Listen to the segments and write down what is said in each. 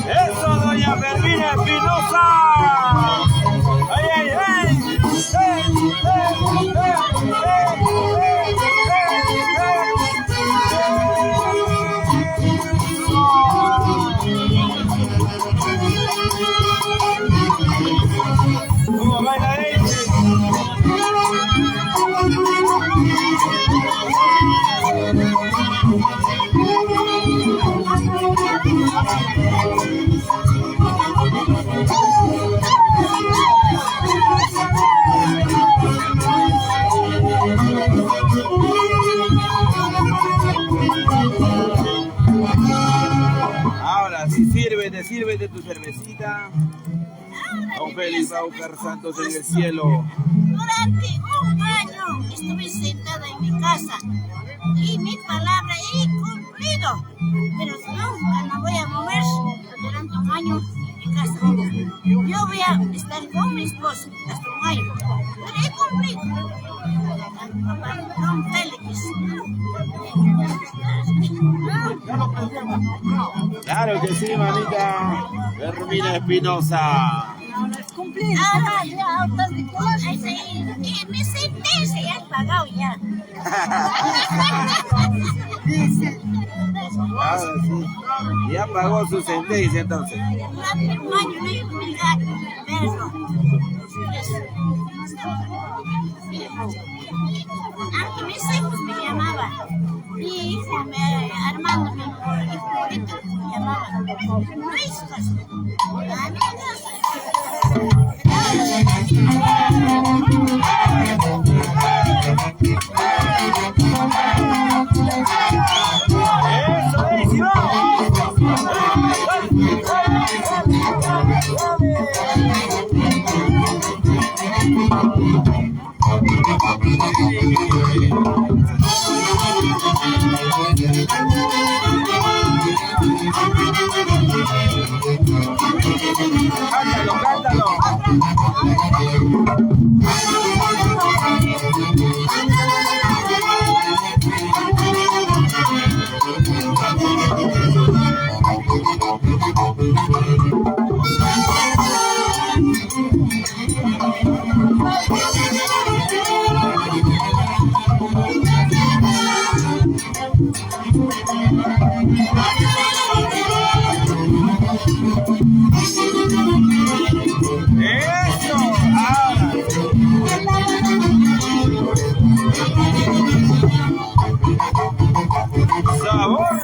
Eso, doña Fermina Espinosa. ¡Ay, ay, ay! ¿Cómo baila ella? Ahora sí, sírvete tu cervecita. Don Félix Baucar Santos en el cielo. Durante un año estuve sentada en mi casa y mi palabra he cumplido, pero nunca me voy a mover durante un año en mi casa. Yo voy a estar con mi esposo hasta un año, pero he cumplido. Don Félix. Claro que sí, mamita. Fermina Espinosa. Ahora ya, mi sentencia ya has pagado ya. Ahora sí. Ya pagó su sentencia entonces. Durante un año no he obligado, pero antes mis hijos me llamaban. Mi hijo, Armando, mi hijo favorito, me llamaban. Riscos. Eso es, y vamos. Cántalo, cántalo. Eso, ahora. Sabor.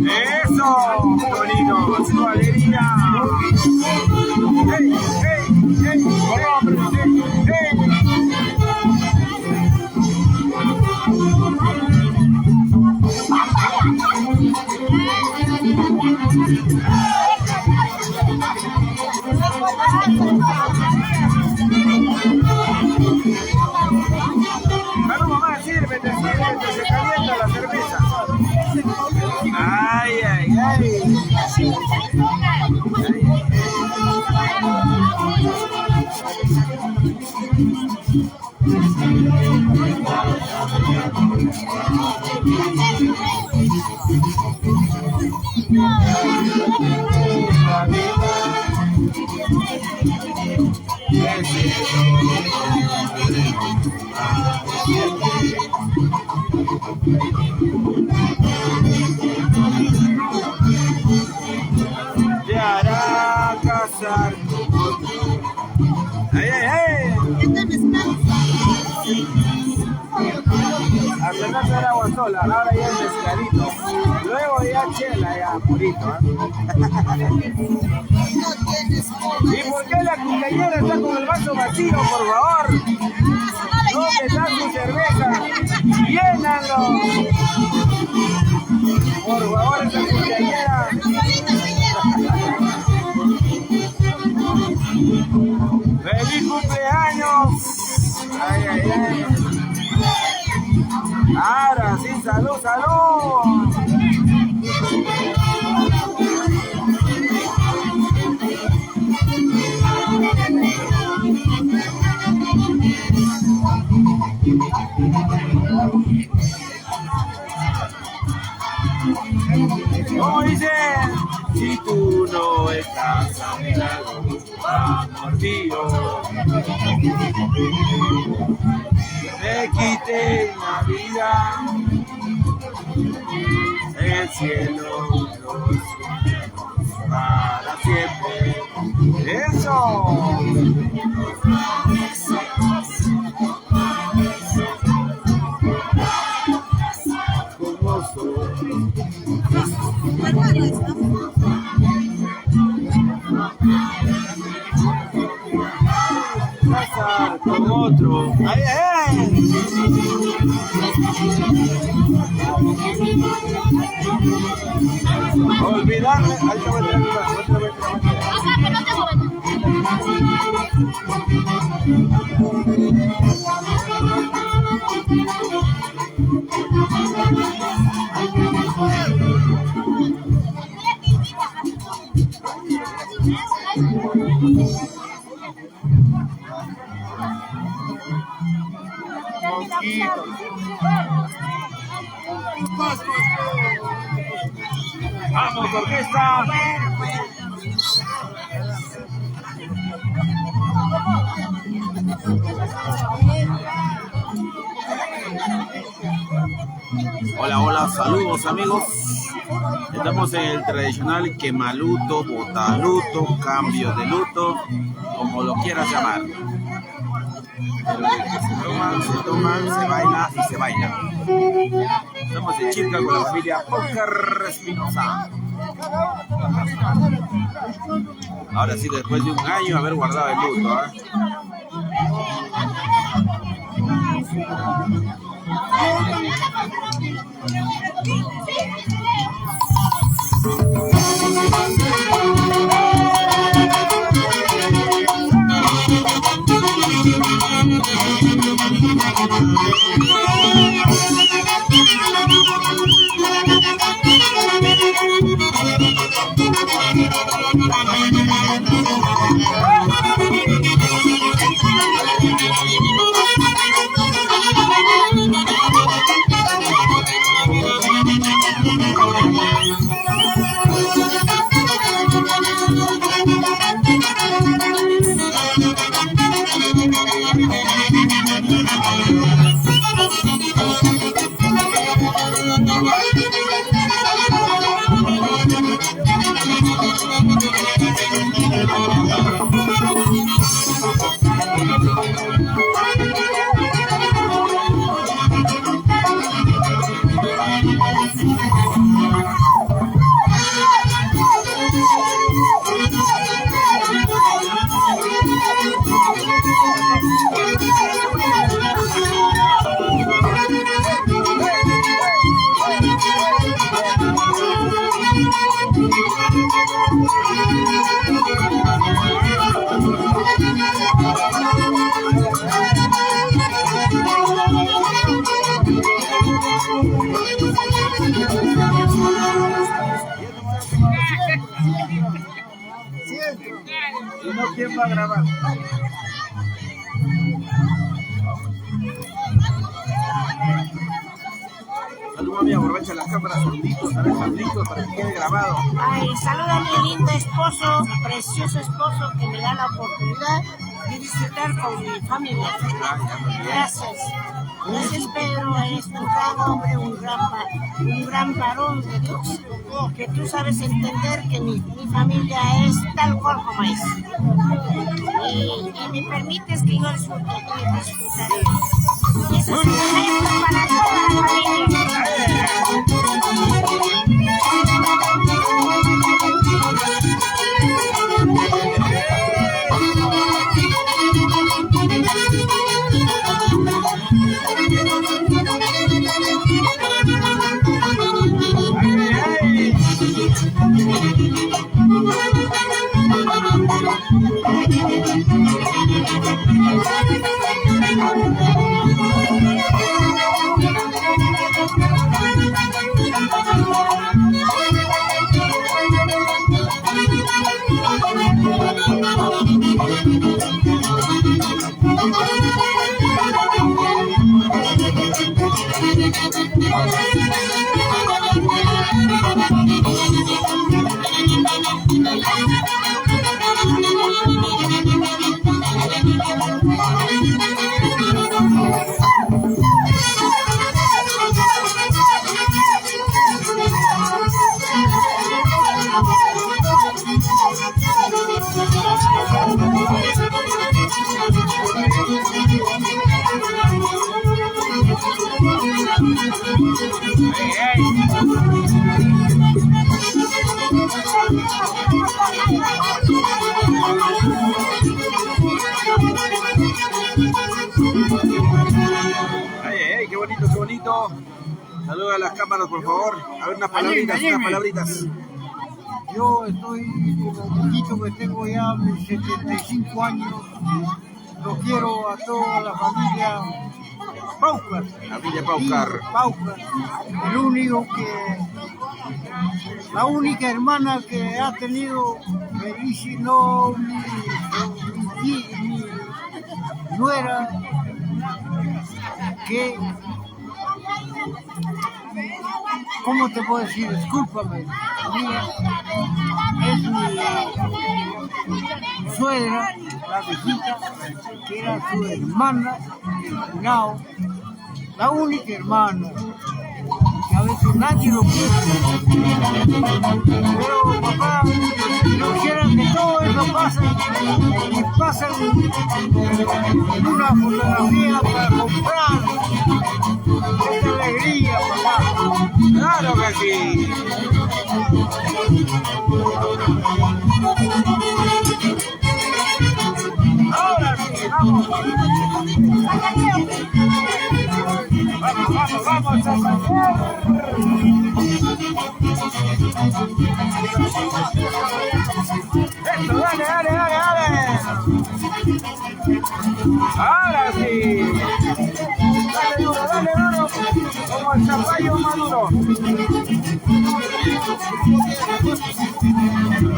Eso, Tonino, su alegría. ¡Hey, hey, hey! ¡Vamos, hey, Claro, mamá, sírvete, se calienta la cerveza. Ay, ay, ay. Te hará casar con otro. ¡Ay, ay, ay! Hasta no hacer agua sola, ahora ya el mezcladito. Luego ya chela, ya purito. ¿Y por qué la cumpleañera está con el vaso vacío, por favor? ¿Dónde está su cerveza? ¡Llénalo! Por favor, esa cumpleañera. ¡Feliz cumpleaños! ¡Ay, ay, ay! Ahora sí, salud, salud. ¿Cómo dice? Si tú no estás a mi lado, amor mío, me quité la vida, el cielo para siempre. ¡Eso! Como soy. Casar con otro. ¡Ay, ay! Olvidarme. Ahí te voy a traer otra vez. Ajá, pero no te Vamos, orquesta. Hola, hola, saludos amigos. Estamos en el tradicional quemaluto, botaluto, cambio de luto, como lo quieras llamar. Pero se toma, se baila y se baila. Estamos en Chilca con la familia Pócar Espinosa. Ahora sí, después de un año haber guardado el luto, ¿eh? Y no, ¿quién va a grabar? Saludos a mi aborracha las cámaras sorditos, para que quede grabado. Ay, saluda a mi lindo esposo, precioso esposo que me da la oportunidad de disfrutar con mi familia. Gracias. Gracias, Pedro, eres un gran hombre, un gran varón de Dios, que tú sabes entender que mi familia es tal cual como es. Y me permites que yo disfrutaré. Y eso es un ejemplo para toda la familia. Ay, qué bonito, qué bonito. Saluda a las cámaras, por favor. A ver, unas palabritas. Yo estoy viejito, que tengo ya mis 75 años. Lo quiero a toda la familia Paucar. Familia Paucar. Paucar. La única hermana que ha tenido Felici, no mi nuera, que, ¿cómo te puedo decir? Discúlpame, es mi suegra, la viejita, que era su hermana, no, la única hermana, que a veces nadie lo quiere. Pero papá, no quieran que todo eso pase, y pasen una fotografía para comprar. ¡Qué alegría, papá! ¡Claro que sí! Ahora sí, vamos. Vamos a sacar. Esto, dale. Ahora sí. Dale duro. Como el zapallo maduro.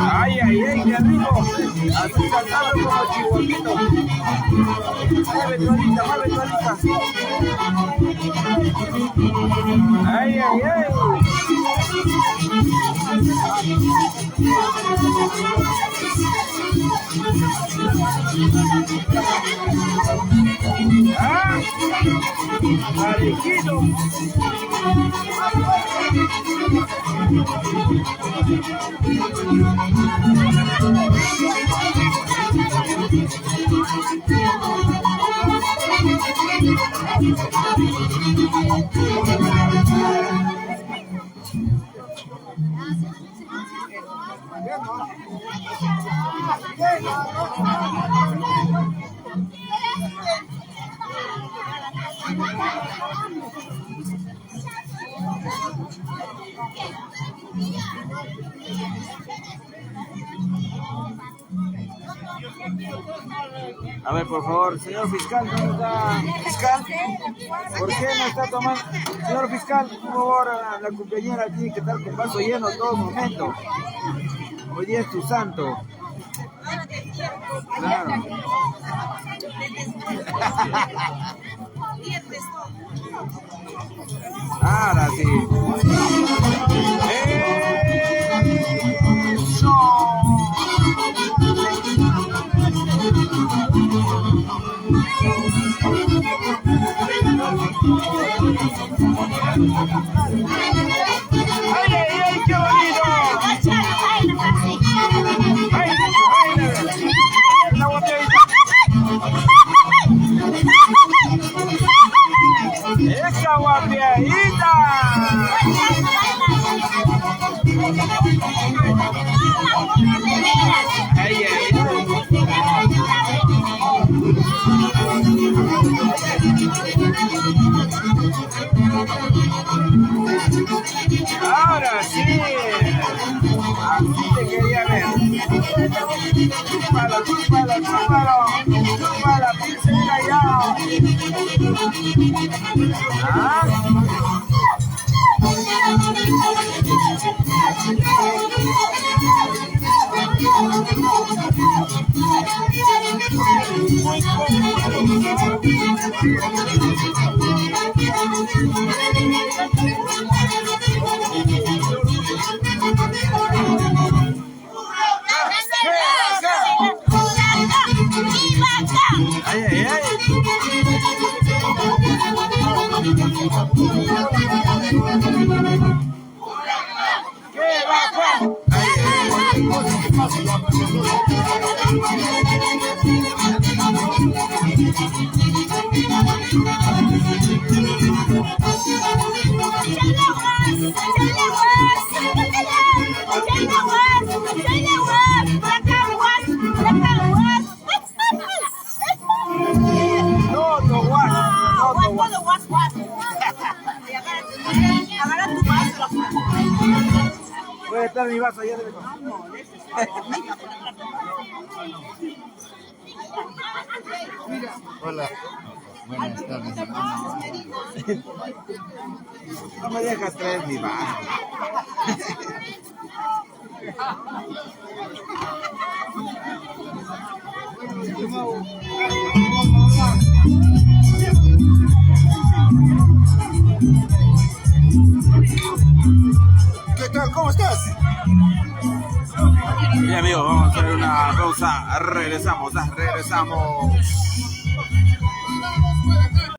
Ay, ay, ay, qué rico. Así saltando como chihuahuito. Mueve tu alita, mueve tu alita. Ay, ay, ay. Ah, parejito. A ver, por favor, señor fiscal, ¿dónde está fiscal? ¿Por qué no está tomando? Señor fiscal, por favor, la cumpleañera tiene que estar con vaso lleno todo momento. Hoy día es tu santo. Claro. Ahora sí. ¡Eso! ¡Ay, ay, ay, qué bonito! ¡Ay, la botellita! ¡Esa guapiadita! ¡Ay, ay, ay! Ahora sí, así te quería ver. Chúpalo, chúpalo, chúpalo, chúpala, pincel callado. ¿Ah? Ay, ay, ay. ¡Qué bacán! Ay, ay, voy a estar en mi vaso allá de lejos. Hola. Buenas tardes. No me dejas traer mi vaso. ¿Qué tal? ¿Cómo estás? Bien, amigos, vamos a hacer una pausa. Regresamos.